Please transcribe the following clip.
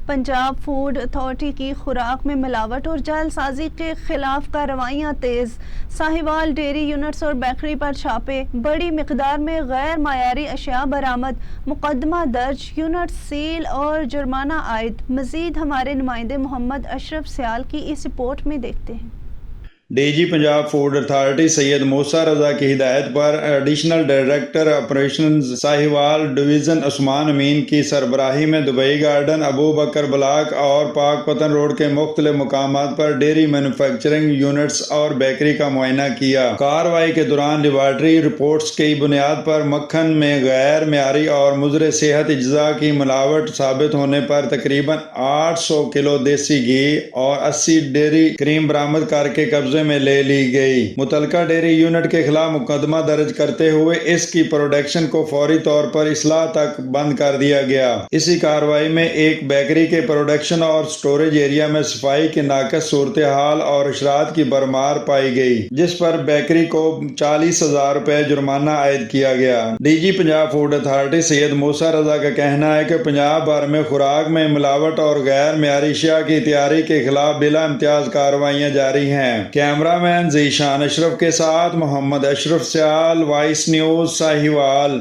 Punjab food authority کی خوراک میں ملاوٹ اور جعل سازی کے خلاف کارروائیاں تیز، ساہیوال ڈیری یونٹس اور بیکری پر چھاپے، بڑی مقدار میں غیر معیاری اشیاء برآمد، مقدمہ درج، یونٹ سیل اور جرمانہ عائد۔ مزید ہمارے نمائندے محمد اشرف سیال کی اس رپورٹ میں دیکھتے ہیں۔ D G Punjab food authority Syed Musa Raza کی ہدایت پر additional director operations Sahiwal division Usman Amin کی سربراہی میں Dubai garden, Abu Bakr block اور پاک پتن روڈ کے مختلف مقامات پر ڈیری مینوفیکچرنگ یونٹس اور بیکری کا معائنہ کیا۔ کارروائی کے دوران لیبارٹری رپورٹس کی بنیاد پر مکھن میں غیر معیاری اور مضر صحت اجزاء کی ملاوٹ ثابت ہونے پر تقریباً 800 کلو دیسی گھی اور 80 ڈیری کریم برآمد کر کے قبضے میں لے لی گئی۔ متعلقہ ڈیری یونٹ کے خلاف مقدمہ درج کرتے ہوئے اس کی پروڈکشن کو فوری طور پر اصلاح تک بند کر دیا گیا۔ اسی کارروائی میں ایک بیکری کے پروڈکشن اور سٹوریج ایریا میں صفائی کی ناقص صورتحال اور اشرات کی بھرمار پائی گئی، جس پر بیکری کو 40,000 روپے جرمانہ عائد کیا گیا۔ D G Punjab food authority Syed Musa Raza کا کہنا ہے کہ پنجاب بھر میں خوراک میں ملاوٹ اور غیر معیاری اشیاء کی تیاری کے خلاف بلا امتیاز کارروائیاں جاری ہیں۔ کیمرہ مین ذیشان اشرف کے ساتھ محمد اشرف سیال، وائس نیوز، ساہیوال۔